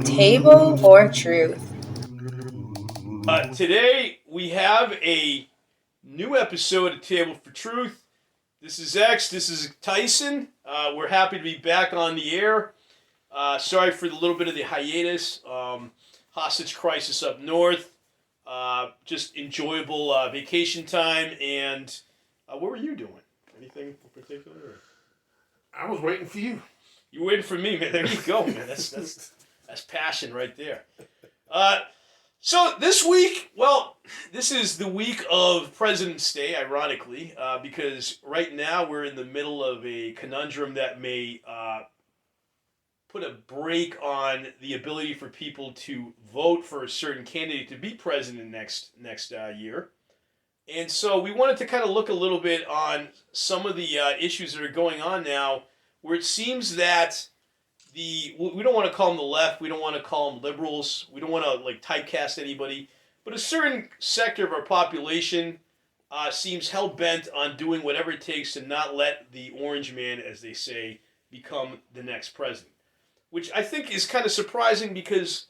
Table or truth? Today we have a new episode of Table for Truth. This is X. This is Tyson. We're happy to be back on the air. Sorry for the little bit of the hiatus. Hostage crisis up north. Just enjoyable vacation time. And what were you doing? Anything in particular? I was waiting for you. You waiting for me, man? There you go, man. That's passion right there. So this week, well, this is the week of President's Day, ironically, because right now we're in the middle of a conundrum that may put a brake on the ability for people to vote for a certain candidate to be president next year. And so we wanted to kind of look a little bit on some of the issues that are going on now, where it seems that we don't want to call them the left, we don't want to call them liberals, we don't want to like typecast anybody, but a certain sector of our population seems hell-bent on doing whatever it takes to not let the orange man, as they say, become the next president. Which I think is kind of surprising because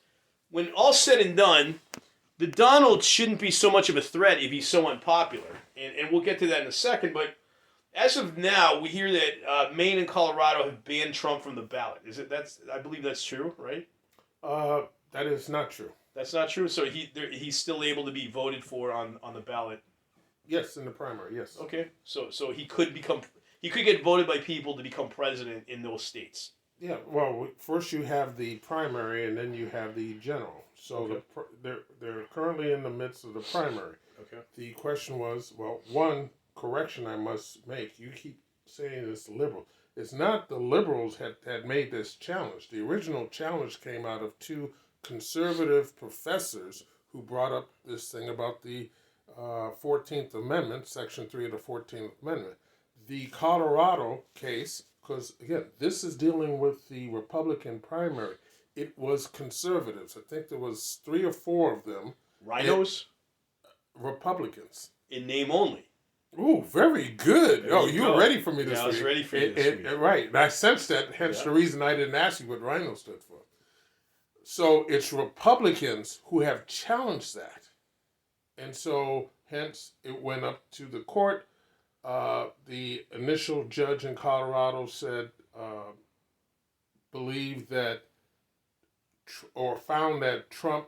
when all's said and done, the Donald shouldn't be so much of a threat if he's so unpopular. And we'll get to that in a second, but as of now, we hear that Maine and Colorado have banned Trump from the ballot. I believe that's true, right? That is not true. That's not true. So he's still able to be voted for on the ballot. Yes, in the primary. Yes. Okay. So he could get voted by people to become president in those states. Yeah. Well, first you have the primary, and then you have the general. So okay. they're currently in the midst of the primary. Okay. The question was, well, one correction I must make. You keep saying it's liberal. It's not the liberals had made this challenge. The original challenge came out of two conservative professors who brought up this thing about the 14th Amendment, Section 3 of the 14th Amendment. The Colorado case, because, again, this is dealing with the Republican primary. It was conservatives. I think there was 3 or 4 of them. Rhinos? Republicans. In name only. Ooh, very good. You were ready for me this week. I was ready for you this week. Right. And I sensed that, hence the reason I didn't ask you what Rhino stood for. So it's Republicans who have challenged that. And so, hence, it went up to the court. The initial judge in Colorado said, believed that, or found that Trump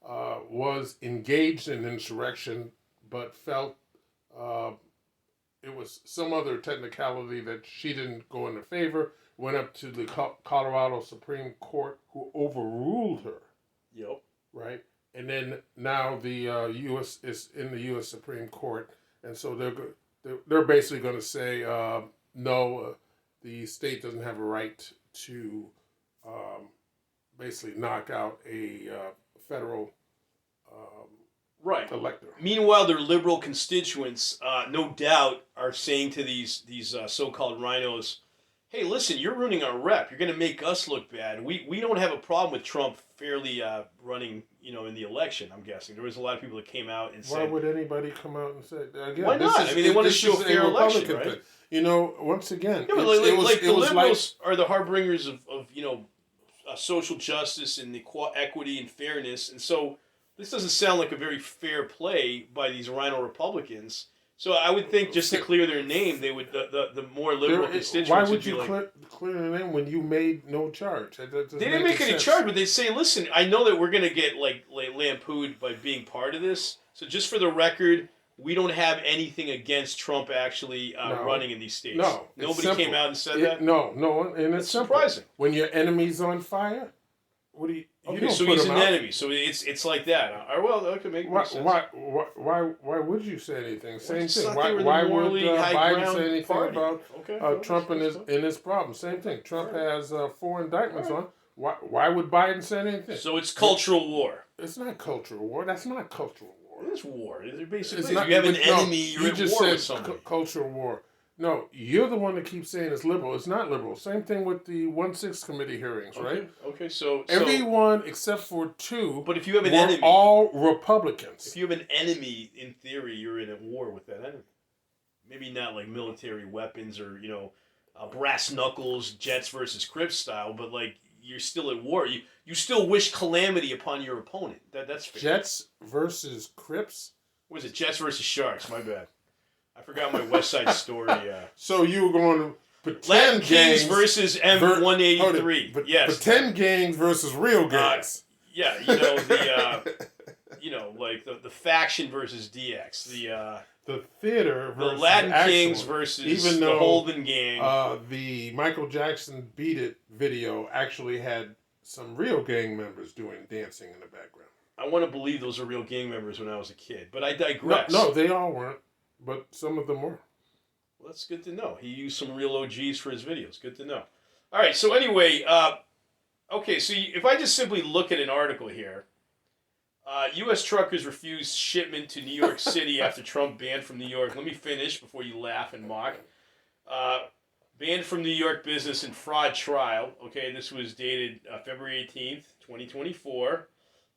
was engaged in insurrection, but felt it was some other technicality that she didn't go into favor, went up to the Colorado Supreme Court, who overruled her. Yep. Right? And then now the U.S. is in the U.S. Supreme Court, and so they're basically going to say, no, the state doesn't have a right to basically knock out a federal right. elector. Meanwhile, their liberal constituents, no doubt, are saying to these so-called rhinos, hey, listen, you're ruining our rep. You're going to make us look bad. We don't have a problem with Trump fairly running, in the election, I'm guessing. There was a lot of people that came out and said... Why would anybody come out and say... Again, why not? They want to show a fair election, right? Thing. Once again... Yeah, the liberals are the harbingers of social justice and equity and fairness, and so... This doesn't sound like a very fair play by these rhino Republicans. So I would think just to clear their name, they would the more liberal constituents. Why would you clear their name when you made no charge? They didn't make any charge, but they say, "Listen, I know that we're going to get like lampooned by being part of this. So just for the record, we don't have anything against Trump actually running in these states." No, nobody came out and said that. No, and it's surprising. When your enemy's on fire, what do you? Okay, so he's an enemy. So it's like that. Well, okay, make sense. Why would you say anything? Same thing. Why would Biden say anything party about Trump and his problem? Same thing. Trump has 4 indictments on. Why would Biden say anything? So it's cultural war. It's not cultural war. That's not cultural war. It is war. Basically, if you have an enemy, you're at war with somebody. Cultural war. No, you're the one that keeps saying it's liberal. It's not liberal. Same thing with the 1-6 committee hearings, right? Okay, so everyone except for 2. But if you have an enemy, all Republicans. If you have an enemy, in theory, you're in a war with that enemy. Maybe not like military weapons or brass knuckles, Jets versus Crips style, but like you're still at war. You still wish calamity upon your opponent. That's fair. Jets versus Crips. What was it? Jets versus Sharks. My bad. I forgot my West Side Story. So you were going to pretend Latin Kings gangs versus M183. Yes. Pretend gangs versus real gangs. Yeah, you know the like the faction versus DX. The theater versus the Latin actual, Kings versus even though, the Holden Gang. The Michael Jackson "Beat It" video actually had some real gang members doing dancing in the background. I want to believe those are real gang members when I was a kid, but I digress. No, they all weren't, but some of them were. Well, that's good to know. He used some real OGs for his videos. Good to know. All right, so anyway, okay, so if I just simply look at an article here, U.S. truckers refuse shipment to New York City after Trump banned from New York. Let me finish before you laugh and mock. Banned from New York business and fraud trial. Okay, this was dated February 18th, 2024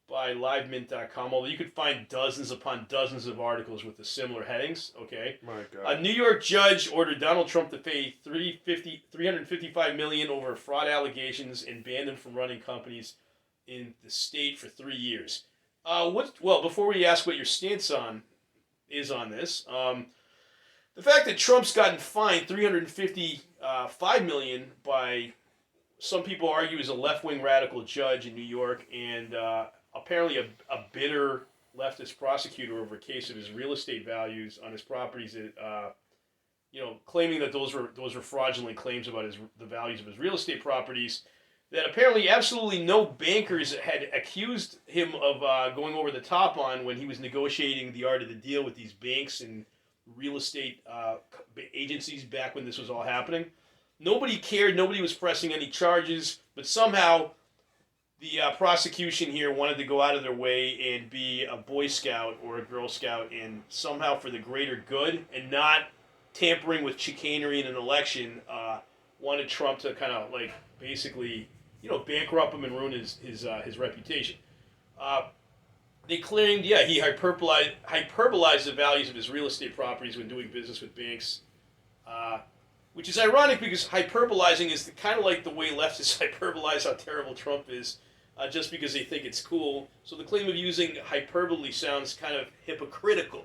by livemint.com, although you could find dozens upon dozens of articles with the similar headings. Okay. My God. A New York judge ordered Donald Trump to pay $355 million over fraud allegations and banned him from running companies in the state for 3 years. Well, before we ask what your stance is on this, the fact that Trump's gotten fined $355 million by some people argue is a left-wing radical judge in New York and apparently a bitter leftist prosecutor over a case of his real estate values on his properties that claiming that those were fraudulent claims about the values of his real estate properties that apparently absolutely no bankers had accused him of going over the top on when he was negotiating the art of the deal with these banks and real estate agencies back when this was all happening. Nobody cared. Nobody was pressing any charges, but somehow the prosecution here wanted to go out of their way and be a Boy Scout or a Girl Scout and somehow for the greater good and not tampering with chicanery in an election, wanted Trump to kind of like basically bankrupt him and ruin his reputation. They claimed, he hyperbolized the values of his real estate properties when doing business with banks, which is ironic because hyperbolizing is kind of like the way leftists hyperbolize how terrible Trump is, just because they think it's cool. So the claim of using hyperbole sounds kind of hypocritical.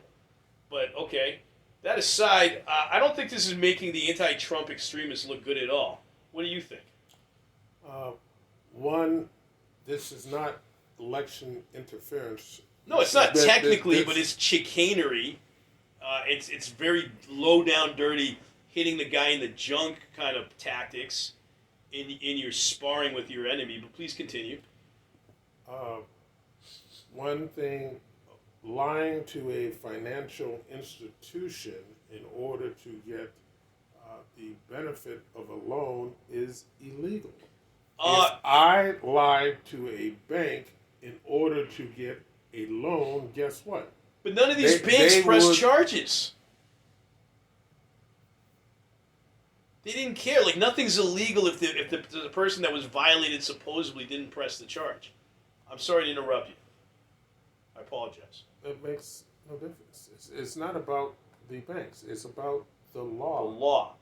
But okay, that aside, I don't think this is making the anti-Trump extremists look good at all. What do you think? One, this is not election interference. No, it's not technically, but it's chicanery. It's very low down, dirty, hitting the guy in the junk kind of tactics in your sparring with your enemy. But please continue. One thing, lying to a financial institution in order to get the benefit of a loan is illegal. If I lied to a bank in order to get a loan, guess what? But none of these banks press charges. They didn't care. Like, nothing's illegal if the person that was violated supposedly didn't press the charge. I'm sorry to interrupt you. I apologize. It makes no difference. It's not about the banks. It's about the law. The law.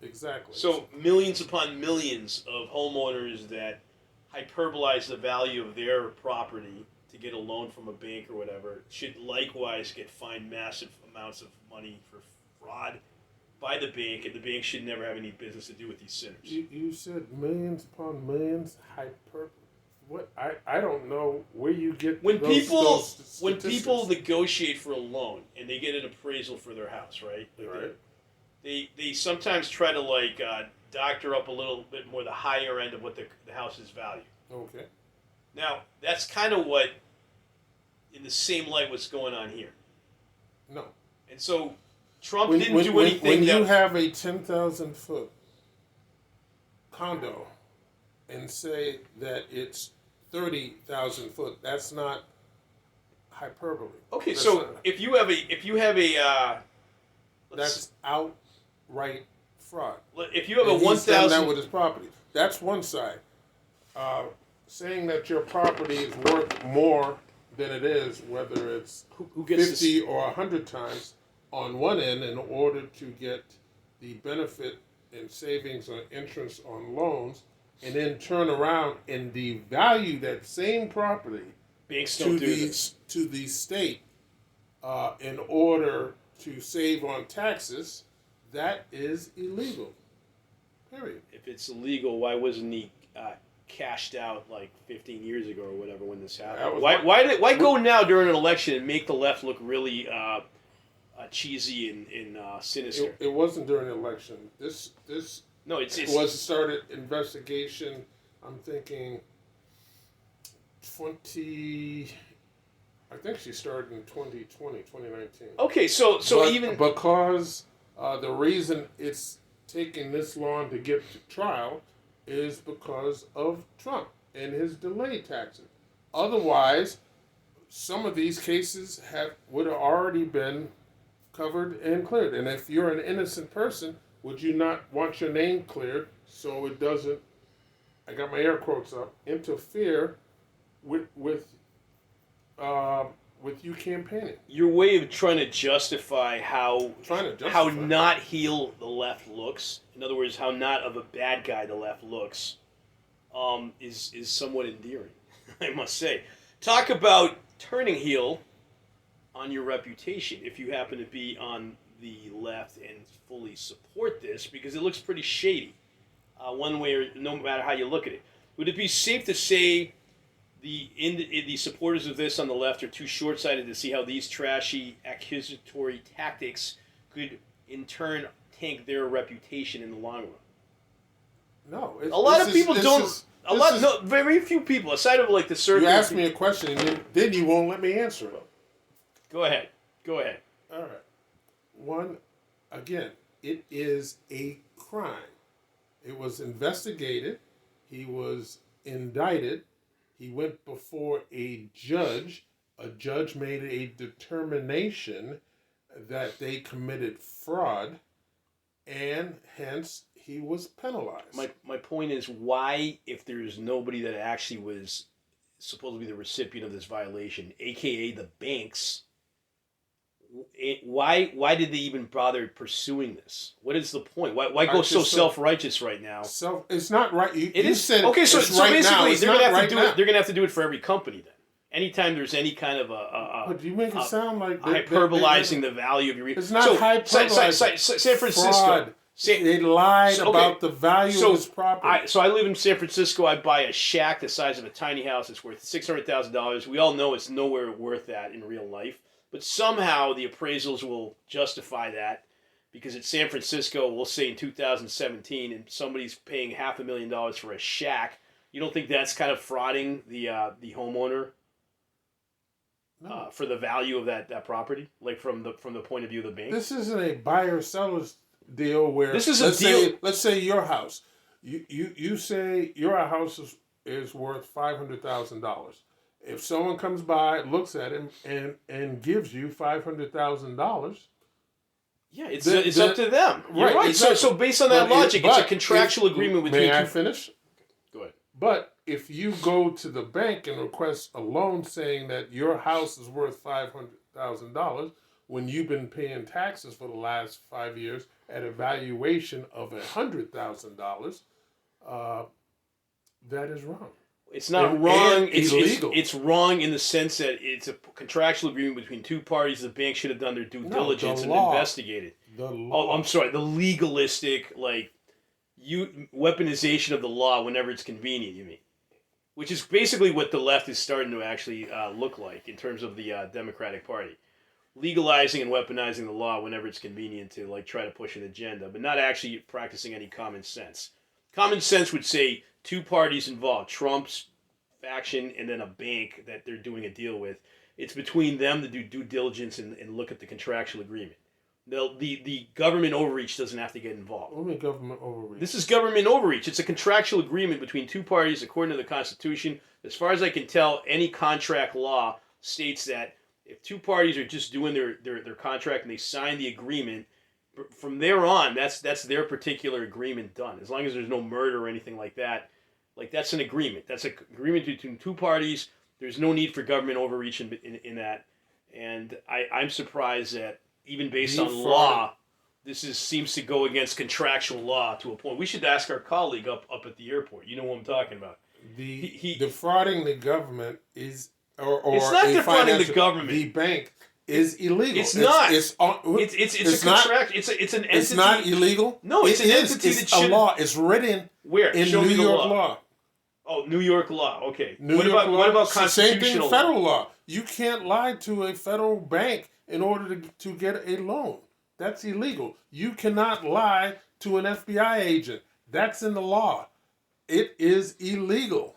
Exactly. So millions upon millions of homeowners that hyperbolize the value of their property to get a loan from a bank or whatever should likewise get fined massive amounts of money for fraud by the bank, and the bank should never have any business to do with these sinners. You said millions upon millions hyperbole. What? I don't know where you get when those people negotiate for a loan and they get an appraisal for their house, right? Right. They sometimes try to doctor up a little bit more the higher end of what the house's value. Okay. Now that's kind of what, in the same light, what's going on here. No. And so Trump didn't do anything. When you have a 10,000 foot condo and say that it's 30,000 foot, that's not hyperbole. Okay, That's so not, if you have a that's outright fraud. If you have and a 1,000 that with his property, that's one side. Saying that your property is worth more than it is, whether it's who gets 50 or 100 times on one end, in order to get the benefit and savings or interest on loans, and then turn around and devalue that same property Banks don't do this. to the state in order to save on taxes, that is illegal. Period. If it's illegal, why wasn't he cashed out like 15 years ago or whatever when this happened? Why go now during an election and make the left look really cheesy and sinister? It wasn't during the election. This No, it's was started investigation. I'm thinking 20. I think she started in 2020, 2019. okay. So But even because the reason it's taking this long to get to trial is because of Trump and his delay taxes. Otherwise, some of these cases would have already been covered and cleared. And if you're an innocent person, would you not want your name cleared so it doesn't, I got my air quotes up, interfere with you campaigning? your way of trying to justify how Justify. not heel the left looks, in other words, how not of a bad guy the left looks, is somewhat endearing, I must say. Talk about turning heel on your reputation if you happen to be on the left and fully support this, because it looks pretty shady, one way or no matter how you look at it. Would it be safe to say the supporters of this on the left are too short-sighted to see how these trashy accusatory tactics could in turn tank their reputation in the long run? No. A lot of people don't. Very few people, aside of like the circle. You asked me a question and then you won't let me answer it. Go ahead. All right. One, again, it is a crime. It was investigated. He was indicted. He went before a judge. A judge made a determination that they committed fraud, and hence he was penalized. My point is, why, if there's nobody that actually was supposed to be the recipient of this violation, aka the banks, why did they even bother pursuing this? What is the point? Why go so self-righteous right now? It's not right. It is said okay. So right basically, they're gonna have to do it. They're gonna have to do it for every company then. Anytime there's any kind of but you make it sound like hyperbolizing the value of your. It's not hyperbolizing. San Francisco. Fraud. They lied about the value of his property. So I live in San Francisco. I buy a shack the size of a tiny house. It's worth $600,000. We all know it's nowhere worth that in real life. But somehow the appraisals will justify that because it's San Francisco, we'll say in 2017, and somebody's paying $500,000 for a shack. You don't think that's kind of frauding the homeowner for the value of that property, like from the point of view of the bank? This isn't a buyer-seller's deal where this is a deal. Let's say your house. You say your house is worth $500,000. If someone comes by, looks at him, and gives you $500,000, yeah, it's up to them. You're right. Exactly. So based on that logic, it's a contractual agreement between. May I finish? Go ahead. But if you go to the bank and request a loan saying that your house is worth $500,000 when you've been paying taxes for the last 5 years at a valuation of $100,000, that is wrong. It's not wrong. It's illegal. It's wrong in the sense that it's a contractual agreement between two parties. The bank should have done their due diligence and investigated. The law. Oh, I'm sorry. The legalistic, weaponization of the law whenever it's convenient, you mean? Which is basically what the left is starting to actually look like in terms of the Democratic Party. Legalizing and weaponizing the law whenever it's convenient to try to push an agenda, but not actually practicing any common sense. Common sense would say two parties involved, Trump's faction and then a bank that they're doing a deal with. It's between them to do due diligence and look at the contractual agreement. The government overreach doesn't have to get involved. What do you mean government overreach? This is government overreach. It's a contractual agreement between two parties according to the Constitution. As far as I can tell, any contract law states that if two parties are just doing their contract and they sign the agreement, from there on, that's their particular agreement done. As long as there's no murder or anything like that, that's an agreement. That's an agreement between two parties. There's no need for government overreach in that. And I'm surprised that even based on law, seems to go against contractual law to a point. We should ask our colleague up at the airport. You know what I'm talking about. The defrauding the government is, or it's not defrauding the government. The bank is illegal. It's not. It's a contract. It's an entity. It's not illegal. No, it's an entity it's that should. A law. It's written where in Show New me the York law. law. Oh, New York law. Okay. What about constitutional same thing? law? Federal law. You can't lie to a federal bank in order to get a loan. That's illegal. You cannot lie to an FBI agent. That's in the law. It is illegal.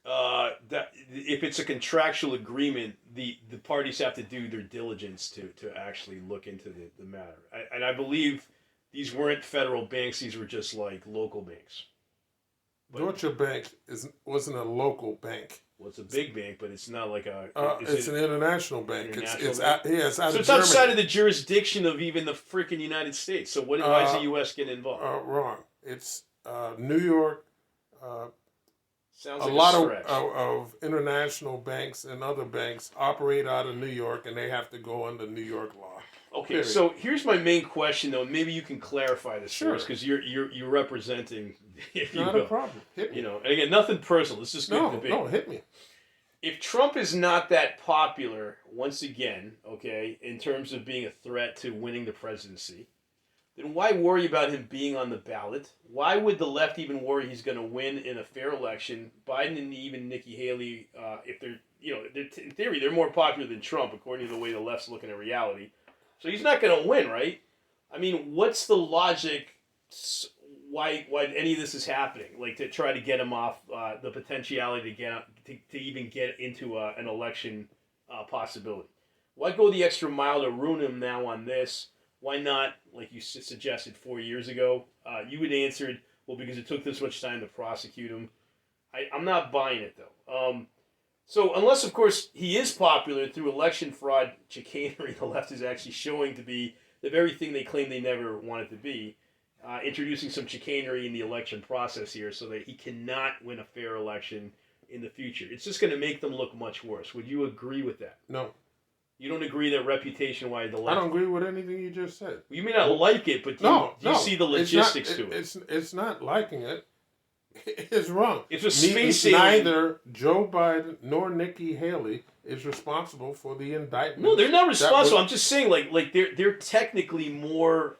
That if it's a contractual agreement, the parties have to do their diligence to actually look into the matter. And I believe these weren't federal banks; these were just like local banks. Deutsche Bank wasn't a local bank. Well, it's a big bank, but it's not like a. It's an international bank. It's out so it's of outside Germany. of the jurisdiction of even the freaking United States. So why is the U.S. getting involved? Wrong. It's New York. Sounds like a lot stretch. of international banks and other banks operate out of New York, and they have to go under New York law. Okay, Period. so here's my main question, though. Maybe you can clarify this for us, because you're representing. If you Not will. a problem. Hit me. You know, and again, nothing personal. This is good debate. No, hit me. If Trump is not that popular, once again, okay, in terms of being a threat to winning the presidency, then why worry about him being on the ballot? Why would the left even worry he's going to win in a fair election? Biden and even Nikki Haley, if they're, in theory, they're more popular than Trump, according to the way the left's looking at reality. So he's not going to win, right? I mean, what's the logic? Why any of this is happening? Like to try to get him off the potentiality to even get into an election possibility. Why go the extra mile to ruin him now on this? Why not, like you suggested 4 years ago? You would answered, well, because it took this much time to prosecute him. I'm not buying it, though. So unless, of course, he is popular through election fraud chicanery, the left is actually showing to be the very thing they claim they never wanted to be, introducing some chicanery in the election process here so that he cannot win a fair election in the future. It's just going to make them look much worse. Would you agree with that? No. You don't agree that reputation-wise the left... I don't agree with anything you just said. You may not like it, but do you see the logistics to it? It's not liking it. It's wrong. It's a space alien. Neither Joe Biden nor Nikki Haley is responsible for the indictment. No, they're not responsible. I'm just saying, like they're technically more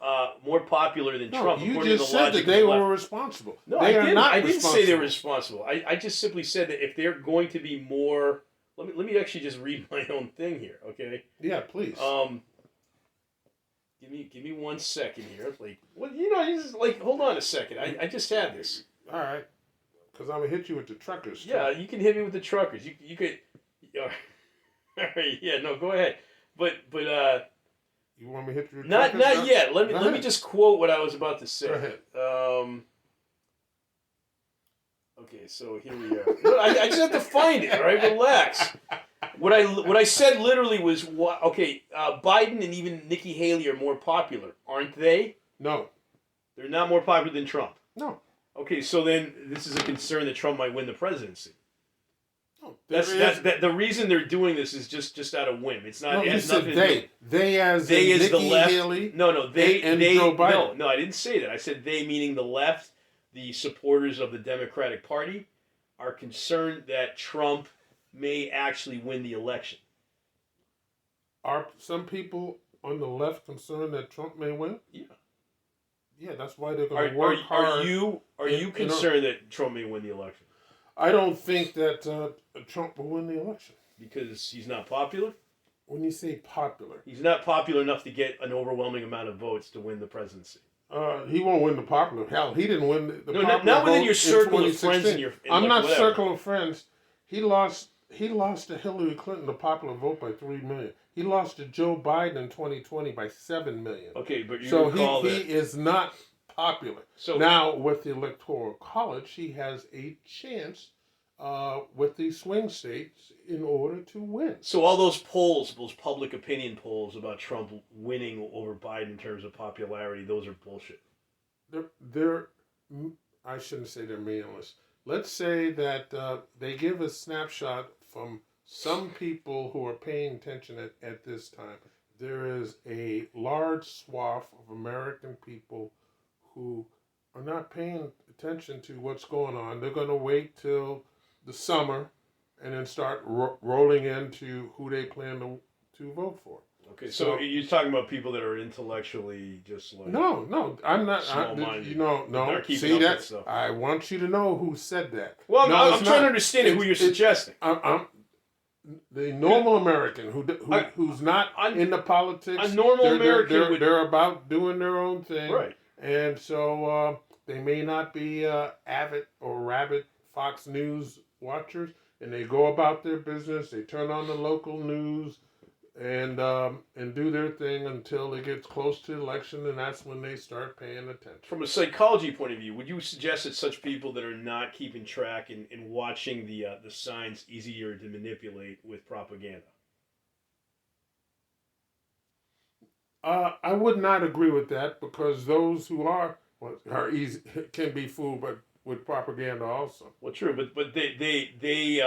popular than Trump. You just said that they were responsible. No, I didn't say they were responsible. I just simply said that if they're going to be more... Let me actually just read my own thing here, okay? Yeah, please. Give me 1 second here. Like, well, you just like hold on a second. I just had this. All right, because I'm gonna hit you with the truckers. Too. Yeah, you can hit me with the truckers. You could. All right, yeah, no, go ahead. But you want me to hit you? With not truckers? yet. Let me just quote what I was about to say. Go ahead. Okay, so here we are. No, I just have to find it. All right, relax. What I said literally was Biden and even Nikki Haley are more popular, aren't they? No. They're not more popular than Trump. No. Okay, so then this is a concern that Trump might win the presidency. No. The reason they're doing this is just out of whim. It's not. No, it you has said nothing they. To do. They as the Nikki left. Haley. No, they and they. Joe Biden. No, I didn't say that. I said they, meaning the left, the supporters of the Democratic Party, are concerned that Trump may actually win the election. Are some people on the left concerned that Trump may win? Yeah. Yeah, that's why they're going to work hard. Are you concerned that Trump may win the election? I don't think that Trump will win the election. Because he's not popular? When you say popular. He's not popular enough to get an overwhelming amount of votes to win the presidency. He won't win the popular. Hell, he didn't win the popular vote. Not within your circle of friends. I'm not circle of friends. He lost to Hillary Clinton the popular vote by 3 million. He lost to Joe Biden in 2020 by 7 million. Okay, but you so recall he is not popular. So now with the Electoral College, he has a chance with the swing states in order to win. So all those polls, those public opinion polls about Trump winning over Biden in terms of popularity, those are bullshit. They're I shouldn't say they're meaningless. Let's say that they give a snapshot from some people who are paying attention at this time. there is a large swath of American people who are not paying attention to what's going on. They're going to wait till the summer and then start rolling into who they plan to vote for. Okay, so you're talking about people that are intellectually just like no, I'm not. small-minded. You know, They're no. keeping See up with that? stuff. I want you to know who said that. Well, No, I'm it's trying to not. understand who you're suggesting. I'm the normal American who's not in the politics. A normal American they're about doing their own thing, right? And so they may not be avid or rabid Fox News watchers, and they go about their business. They turn on the local news and do their thing until it gets close to election, and that's when they start paying attention. From a psychology point of view, would you suggest that such people that are not keeping track and watching the signs easier to manipulate with propaganda? I would not agree with that because those who are easy can be fooled, but with propaganda also. Well, true, but they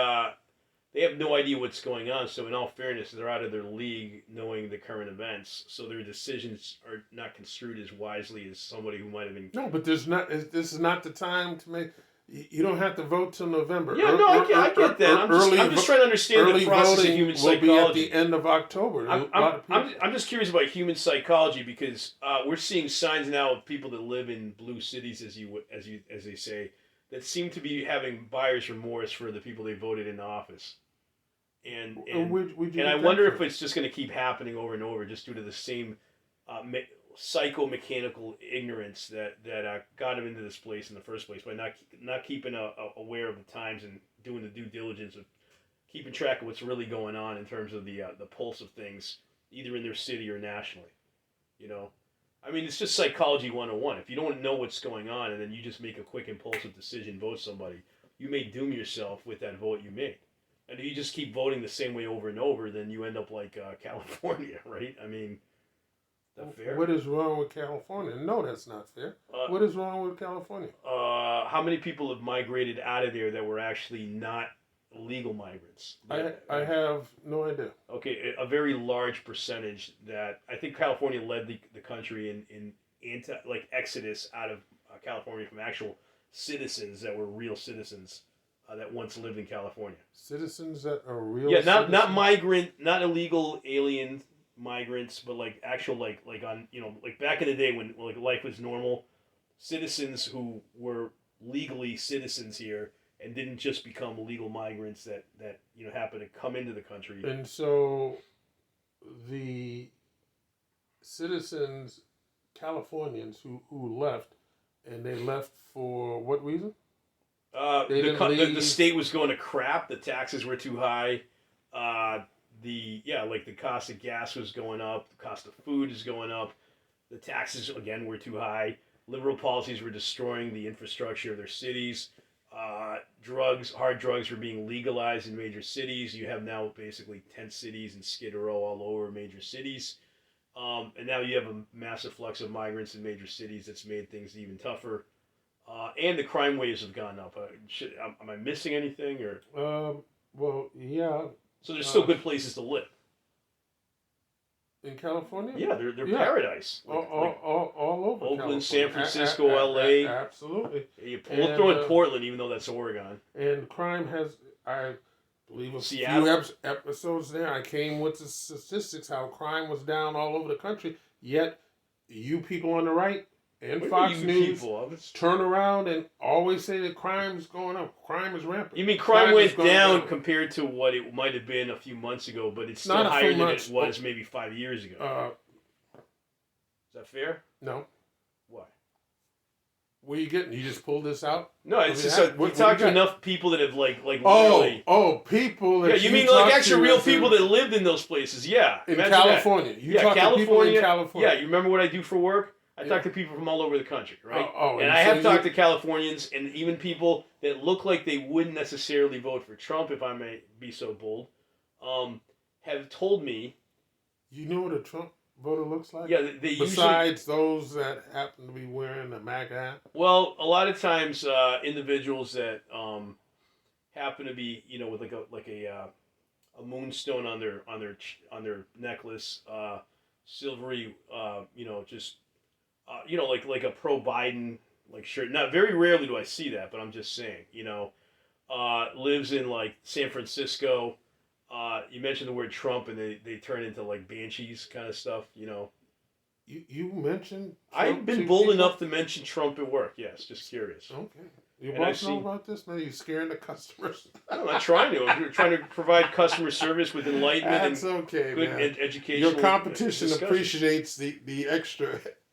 have no idea what's going on. So in all fairness, they're out of their league knowing the current events. So their decisions are not construed as wisely as somebody who might have been. No, but this is not the time to make. You don't have to vote till November. Yeah, no, I get that. I'm just trying to understand the process of human psychology. Will be at the end of October. I'm just curious about human psychology because we're seeing signs now of people that live in blue cities, as they say, that seem to be having buyer's remorse for the people they voted into office. And I wonder if it's just going to keep happening over and over just due to the same psychomechanical ignorance that got him into this place in the first place by not keeping aware of the times and doing the due diligence of keeping track of what's really going on in terms of the pulse of things, either in their city or nationally. You know, I mean, it's just psychology 101. If you don't know what's going on and then you just make a quick impulsive decision, vote somebody, you may doom yourself with that vote you made. And if you just keep voting the same way over and over, then you end up like California, right? I mean, is that fair? What is wrong with California? No, that's not fair. What is wrong with California? How many people have migrated out of there that were actually not legal migrants? I have no idea. Okay, a very large percentage that I think California led the country in exodus out of California from actual citizens that were real citizens that once lived in California. Citizens that are real. Yeah, not migrant, not illegal alien migrants, but like actual like on like back in the day when like life was normal, citizens who were legally citizens here and didn't just become legal migrants that happened to come into the country. And so the citizens, Californians who left, and they left for what reason? The state was going to crap. The taxes were too high. The cost of gas was going up. The cost of food is going up. The taxes again were too high. Liberal policies were destroying the infrastructure of their cities. Hard drugs were being legalized in major cities. You have now basically tent cities and Skid Row all over major cities. And now you have a massive flux of migrants in major cities that's made things even tougher. And the crime waves have gone up. Am I missing anything? Or well, yeah. So there's still good places to live. In California? Yeah, they're paradise. All over Oakland, California. San Francisco, LA. Absolutely. We'll throw in Portland, even though that's Oregon. And crime has, I believe, Seattle. few episodes there. I came with the statistics how crime was down all over the country. Yet, you people on the right and Fox News turn around and always say that crime is going up. Crime is rampant. You mean crime went down compared to what it might have been a few months ago, but it's still higher than it was maybe 5 years ago. Is that fair? No. Why? Where are you getting? You just pulled this out? No, it's just we talked to enough people that have literally. People. That you mean like actually real people that lived in those places? Yeah. In California, California. In California. Yeah, you remember what I do for work? I talk to people from all over the country, right? And I so have talked to Californians and even people that look like they wouldn't necessarily vote for Trump, if I may be so bold, have told me. You know what a Trump voter looks like? Yeah, they besides those that happen to be wearing a MAGA hat. Well, a lot of times individuals that happen to be with like a moonstone on their necklace. silvery, just like a pro Biden like shirt. Not very rarely do I see that, but I'm just saying, lives in like San Francisco. You mentioned the word Trump, and they turn into like banshees kind of stuff. You mentioned I've been bold enough to mention Trump at work. Yes, just curious. Okay. Your boss know about this? Man, you scaring the customers? I'm not trying to. I'm trying to provide customer service with enlightenment That's and okay, good man. educational. Your competition discussion. appreciates the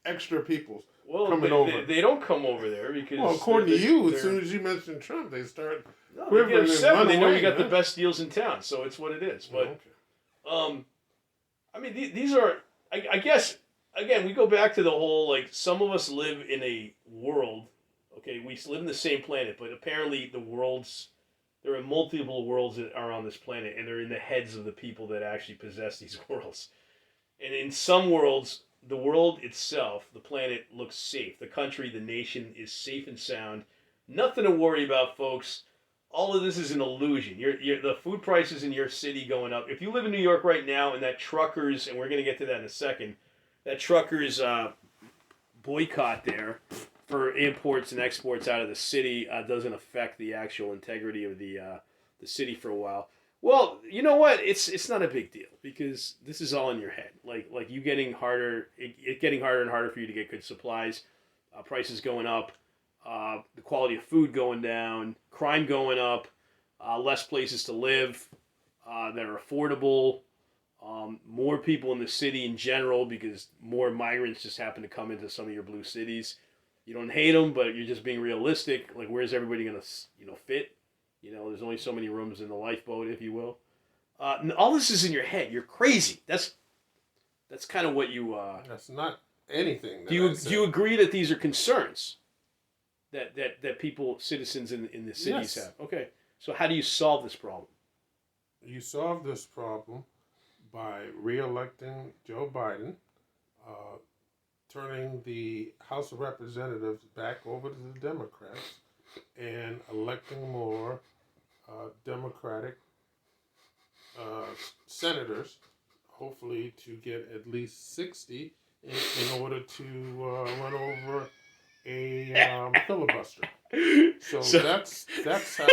extra people coming they, over. They don't come over there because. Well, according to you, as soon as you mention Trump, they start they get upset when they know you got man. the best deals in town. So it's what it is. But, okay. I mean, these are. I guess again we go back to the whole like some of us live in a world. Okay, we live in the same planet, but apparently there are multiple worlds that are on this planet, and they're in the heads of the people that actually possess these worlds. And in some worlds, the world itself, the planet, looks safe. The country, the nation is safe and sound. Nothing to worry about, folks. All of this is an illusion. The food prices in your city going up. If you live in New York right now, and that truckers, and we're going to get to that in a second, that truckers boycott there for imports and exports out of the city doesn't affect the actual integrity of the city for a while. Well, you know what? It's not a big deal because this is all in your head. Like you getting harder, it getting harder and harder for you to get good supplies, prices going up, the quality of food going down, crime going up, less places to live that are affordable, more people in the city in general because more migrants just happen to come into some of your blue cities. You don't hate them, but you're just being realistic. Like, where's everybody going to, fit? There's only so many rooms in the lifeboat, if you will. All this is in your head. You're crazy. That's kind of what you. That's not anything. Do you agree that these are concerns that people, citizens in the cities have? Okay. So how do you solve this problem? You solve this problem by re-electing Joe Biden. Turning the House of Representatives back over to the Democrats and electing more Democratic senators, hopefully to get at least 60 in order to run over a filibuster. So that's how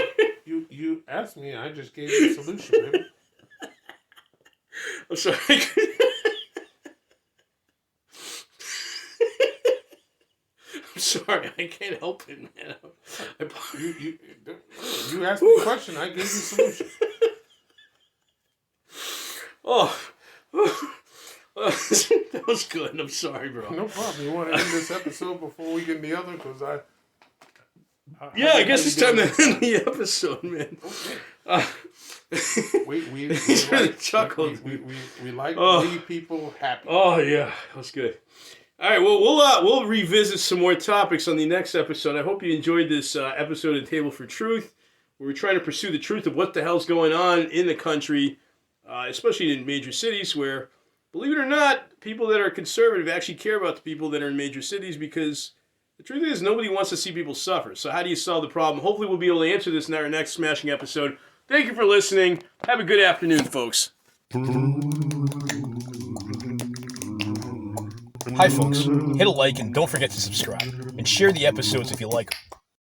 you asked me. I just gave you a solution, baby. I'm sorry. I'm sorry, I can't help it, man. You asked me a question, I gave you a solution. That was good. I'm sorry, bro. No problem. You want to end this episode before we get in the other? Because I guess it's time to end the episode, man. Okay. We like to leave people happy. Oh yeah, that was good. All right, well, we'll revisit some more topics on the next episode. I hope you enjoyed this episode of Table for Truth, where we're trying to pursue the truth of what the hell's going on in the country, especially in major cities where, believe it or not, people that are conservative actually care about the people that are in major cities because the truth is nobody wants to see people suffer. So how do you solve the problem? Hopefully we'll be able to answer this in our next smashing episode. Thank you for listening. Have a good afternoon, folks. Hi, folks. Hit a like and don't forget to subscribe. And share the episodes if you like them.